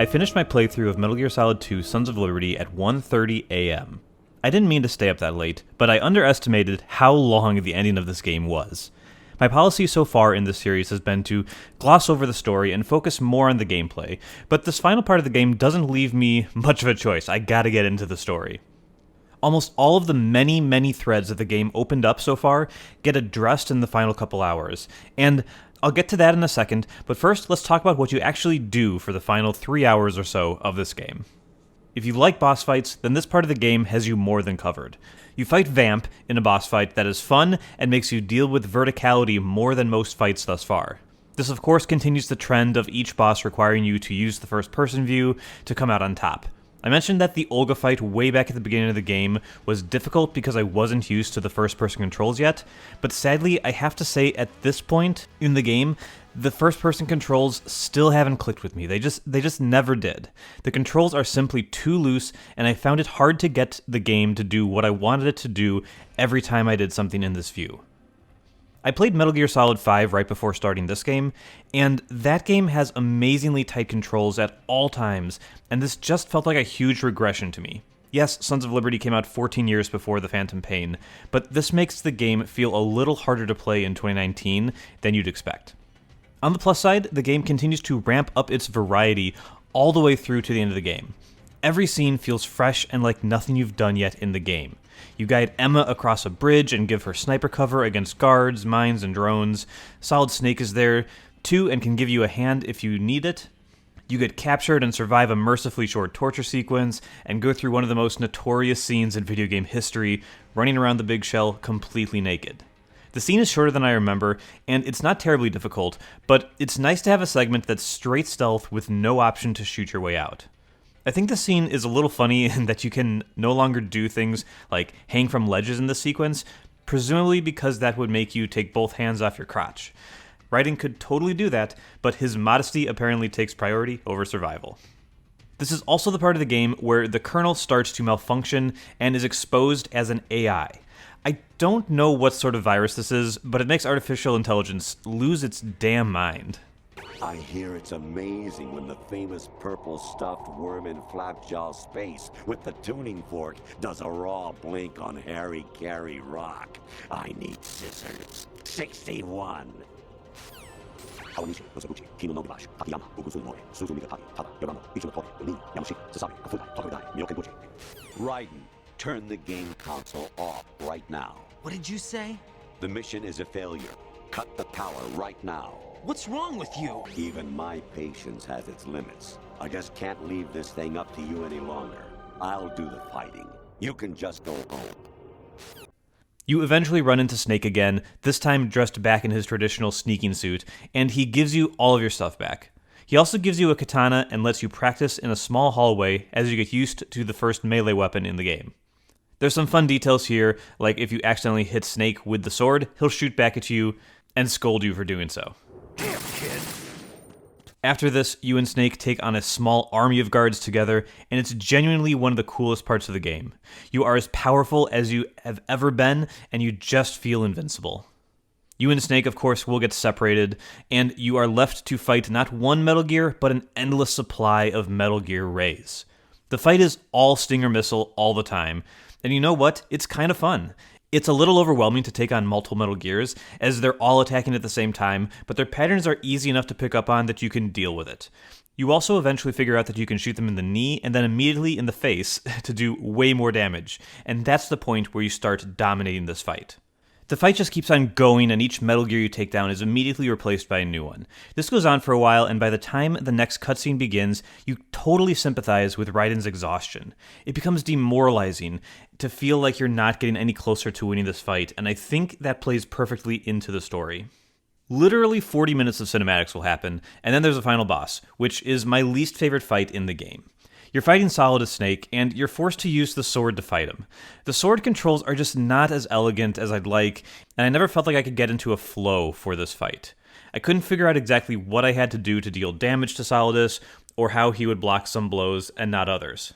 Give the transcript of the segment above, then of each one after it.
I finished my playthrough of Metal Gear Solid 2 Sons of Liberty at 1:30 a.m. I didn't mean to stay up that late, but I underestimated how long the ending of this game was. My policy so far in this series has been to gloss over the story and focus more on the gameplay, but this final part of the game doesn't leave me much of a choice. I gotta get into the story. Almost all of the many threads that the game opened up so far get addressed in the final couple hours, and I'll get to that in a second, but first let's talk about what you actually do for the final 3 hours or so of this game. If you like boss fights, then this part of the game has you more than covered. You fight Vamp in a boss fight that is fun and makes you deal with verticality more than most fights thus far. This of course continues the trend of each boss requiring you to use the first-person view to come out on top. I mentioned that the Olga fight way back at the beginning of the game was difficult because I wasn't used to the first-person controls yet, but sadly I have to say at this point in the game, the first-person controls still haven't clicked with me. They just never did. The controls are simply too loose, and I found it hard to get the game to do what I wanted it to do every time I did something in this view. I played Metal Gear Solid 5 right before starting this game, and that game has amazingly tight controls at all times, and this just felt like a huge regression to me. Yes, Sons of Liberty came out 14 years before The Phantom Pain, but this makes the game feel a little harder to play in 2019 than you'd expect. On the plus side, the game continues to ramp up its variety all the way through to the end of the game. Every scene feels fresh and like nothing you've done yet in the game. You guide Emma across a bridge and give her sniper cover against guards, mines, and drones. Solid Snake is there, too, and can give you a hand if you need it. You get captured and survive a mercifully short torture sequence, and go through one of the most notorious scenes in video game history, running around the big shell completely naked. The scene is shorter than I remember, and it's not terribly difficult, but it's nice to have a segment that's straight stealth with no option to shoot your way out. I think the scene is a little funny in that you can no longer do things like hang from ledges in this sequence, presumably because that would make you take both hands off your crotch. Raiden could totally do that, but his modesty apparently takes priority over survival. This is also the part of the game where the kernel starts to malfunction and is exposed as an AI. I don't know what sort of virus this is, but it makes artificial intelligence lose its damn mind. I hear it's amazing when the famous purple stuffed worm in Flapjaw Space with the tuning fork does a raw blink on Harry Carey Rock. I need scissors. 61. Raiden, turn the game console off right now. What did you say? The mission is a failure. Cut the power right now. What's wrong with you? Even my patience has its limits. I just can't leave this thing up to you any longer. I'll do the fighting. You can just go home. You eventually run into Snake again, this time dressed back in his traditional sneaking suit, and he gives you all of your stuff back. He also gives you a katana and lets you practice in a small hallway as you get used to the first melee weapon in the game. There's some fun details here, like if you accidentally hit Snake with the sword, he'll shoot back at you and scold you for doing so. Damn, kid. After this, you and Snake take on a small army of guards together, and it's genuinely one of the coolest parts of the game. You are as powerful as you have ever been, and you just feel invincible. You and Snake, of course, will get separated, and you are left to fight not one Metal Gear, but an endless supply of Metal Gear Rays. The fight is all Stinger missile all the time, and you know what? It's kind of fun. It's a little overwhelming to take on multiple Metal Gears, as they're all attacking at the same time, but their patterns are easy enough to pick up on that you can deal with it. You also eventually figure out that you can shoot them in the knee and then immediately in the face to do way more damage, and that's the point where you start dominating this fight. The fight just keeps on going, and each Metal Gear you take down is immediately replaced by a new one. This goes on for a while, and by the time the next cutscene begins, you totally sympathize with Raiden's exhaustion. It becomes demoralizing to feel like you're not getting any closer to winning this fight, and I think that plays perfectly into the story. Literally 40 minutes of cinematics will happen, and then there's a final boss, which is my least favorite fight in the game. You're fighting Solid as Snake, and you're forced to use the sword to fight him. The sword controls are just not as elegant as I'd like, and I never felt like I could get into a flow for this fight. I couldn't figure out exactly what I had to do to deal damage to Solidus, or how he would block some blows and not others.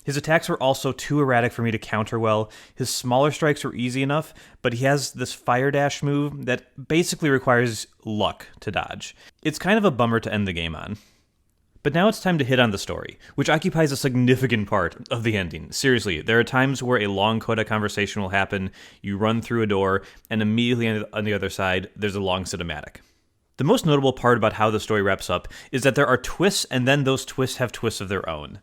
His attacks were also too erratic for me to counter well. His smaller strikes were easy enough, but he has this fire dash move that basically requires luck to dodge. It's kind of a bummer to end the game on. But now it's time to hit on the story, which occupies a significant part of the ending. Seriously, there are times where a long coda conversation will happen, you run through a door, and immediately on the other side, there's a long cinematic. The most notable part about how the story wraps up is that there are twists, and then those twists have twists of their own.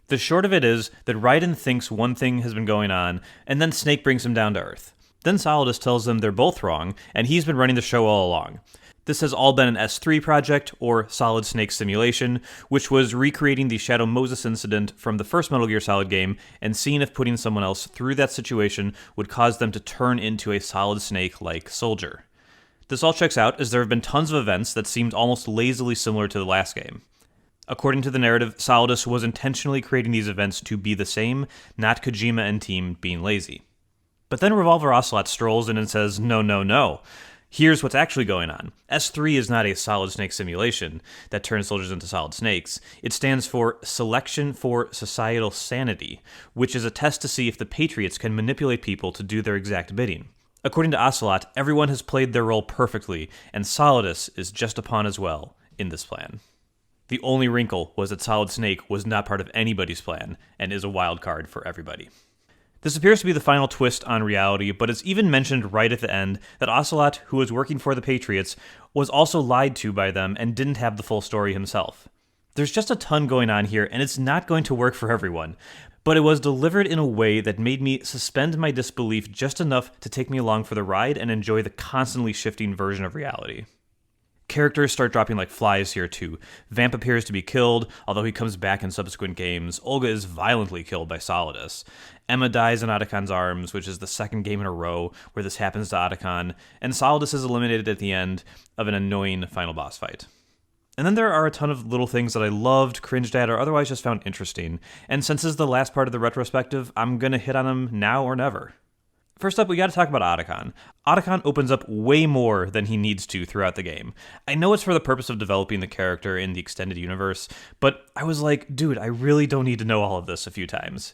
The short of it is that Raiden thinks one thing has been going on, and then Snake brings him down to earth. Then Solidus tells them they're both wrong, and he's been running the show all along. This has all been an S3 project, or Solid Snake Simulation, which was recreating the Shadow Moses incident from the first Metal Gear Solid game and seeing if putting someone else through that situation would cause them to turn into a Solid Snake-like soldier. This all checks out, as there have been tons of events that seemed almost lazily similar to the last game. According to the narrative, Solidus was intentionally creating these events to be the same, not Kojima and team being lazy. But then Revolver Ocelot strolls in and says, no. Here's what's actually going on. S3 is not a Solid Snake simulation that turns soldiers into solid snakes. It stands for Selection for Societal Sanity, which is a test to see if the Patriots can manipulate people to do their exact bidding. According to Ocelot, everyone has played their role perfectly, and Solidus is just a pawn as well in this plan. The only wrinkle was that Solid Snake was not part of anybody's plan, and is a wild card for everybody. This appears to be the final twist on reality, but it's even mentioned right at the end that Ocelot, who was working for the Patriots, was also lied to by them and didn't have the full story himself. There's just a ton going on here, and it's not going to work for everyone, but it was delivered in a way that made me suspend my disbelief just enough to take me along for the ride and enjoy the constantly shifting version of reality. Characters start dropping like flies here too. Vamp appears to be killed, although he comes back in subsequent games. Olga is violently killed by Solidus. Emma dies in Otacon's arms, which is the second game in a row where this happens to Otacon, and Solidus is eliminated at the end of an annoying final boss fight. And then there are a ton of little things that I loved, cringed at, or otherwise just found interesting, and since this is the last part of the retrospective, I'm gonna hit on them now or never. First up, we gotta talk about Otacon. Otacon opens up way more than he needs to throughout the game. I know it's for the purpose of developing the character in the extended universe, but I was like, dude, I really don't need to know all of this a few times.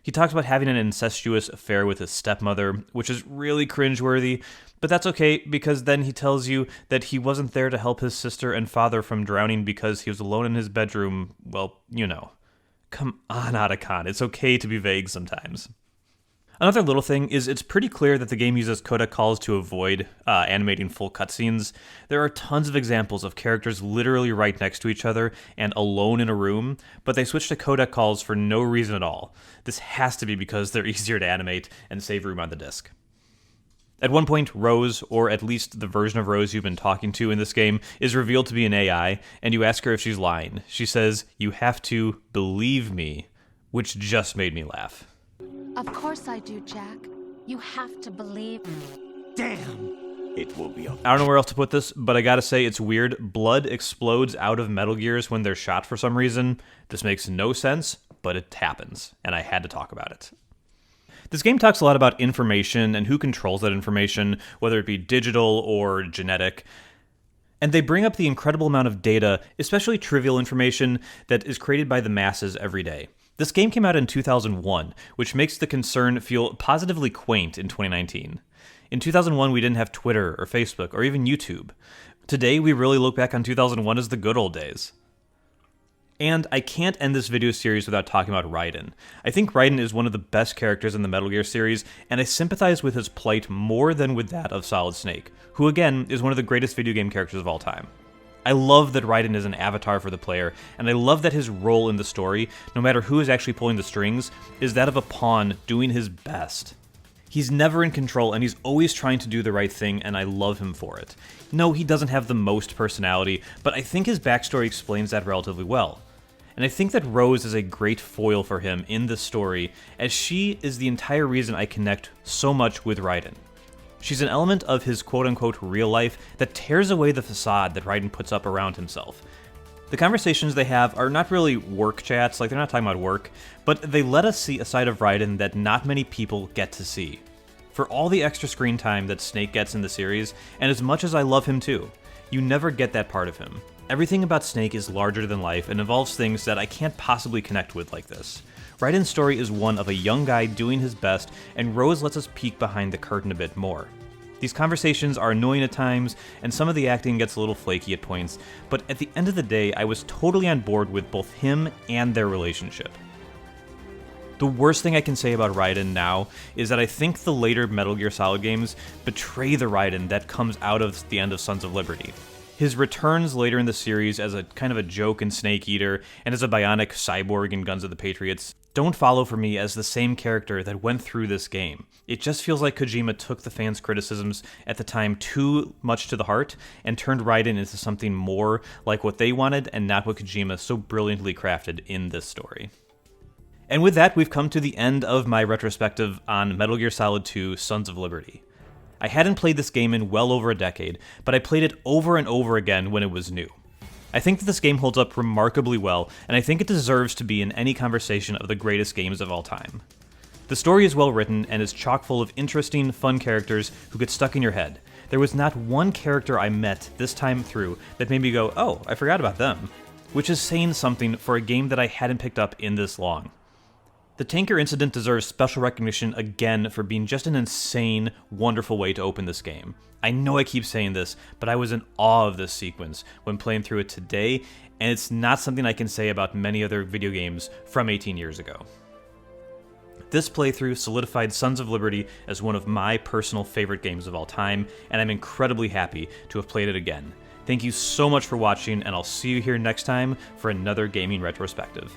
He talks about having an incestuous affair with his stepmother, which is really cringeworthy, but that's okay because then he tells you that he wasn't there to help his sister and father from drowning because he was alone in his bedroom, well, you know. Come on, Otacon, it's okay to be vague sometimes. Another little thing is it's pretty clear that the game uses coda calls to avoid animating full cutscenes. There are tons of examples of characters literally right next to each other and alone in a room, but they switch to coda calls for no reason at all. This has to be because they're easier to animate and save room on the disc. At one point, Rose, or at least the version of Rose you've been talking to in this game, is revealed to be an AI, and you ask her if she's lying. She says, "You have to believe me," which just made me laugh. Of course I do, Jack. You have to believe. Damn! It will be I don't know where else to put this, but I gotta say it's weird. Blood explodes out of Metal Gears when they're shot for some reason. This makes no sense, but it happens, and I had to talk about it. This game talks a lot about information and who controls that information, whether it be digital or genetic. And they bring up the incredible amount of data, especially trivial information, that is created by the masses every day. This game came out in 2001, which makes the concern feel positively quaint in 2019. In 2001, we didn't have Twitter or Facebook or even YouTube. Today, we really look back on 2001 as the good old days. And I can't end this video series without talking about Raiden. I think Raiden is one of the best characters in the Metal Gear series, and I sympathize with his plight more than with that of Solid Snake, who again is one of the greatest video game characters of all time. I love that Raiden is an avatar for the player, and I love that his role in the story, no matter who is actually pulling the strings, is that of a pawn doing his best. He's never in control, and he's always trying to do the right thing, and I love him for it. No, he doesn't have the most personality, but I think his backstory explains that relatively well. And I think that Rose is a great foil for him in this story, as she is the entire reason I connect so much with Raiden. She's an element of his quote-unquote real life that tears away the facade that Raiden puts up around himself. The conversations they have are not really work chats, like they're not talking about work, but they let us see a side of Raiden that not many people get to see. For all the extra screen time that Snake gets in the series, and as much as I love him too, you never get that part of him. Everything about Snake is larger than life and involves things that I can't possibly connect with like this. Raiden's story is one of a young guy doing his best, and Rose lets us peek behind the curtain a bit more. These conversations are annoying at times, and some of the acting gets a little flaky at points, but at the end of the day, I was totally on board with both him and their relationship. The worst thing I can say about Raiden now is that I think the later Metal Gear Solid games betray the Raiden that comes out of the end of Sons of Liberty. His returns later in the series as a kind of a joke in Snake Eater and as a bionic cyborg in Guns of the Patriots don't follow for me as the same character that went through this game. It just feels like Kojima took the fans' criticisms at the time too much to the heart and turned Raiden into something more like what they wanted and not what Kojima so brilliantly crafted in this story. And with that, we've come to the end of my retrospective on Metal Gear Solid 2: Sons of Liberty. I hadn't played this game in well over a decade, but I played it over and over again when it was new. I think that this game holds up remarkably well, and I think it deserves to be in any conversation of the greatest games of all time. The story is well written and is chock full of interesting, fun characters who get stuck in your head. There was not one character I met this time through that made me go, oh, I forgot about them, which is saying something for a game that I hadn't picked up in this long. The tanker incident deserves special recognition again for being just an insane, wonderful way to open this game. I know I keep saying this, but I was in awe of this sequence when playing through it today, and it's not something I can say about many other video games from 18 years ago. This playthrough solidified Sons of Liberty as one of my personal favorite games of all time, and I'm incredibly happy to have played it again. Thank you so much for watching, and I'll see you here next time for another gaming retrospective.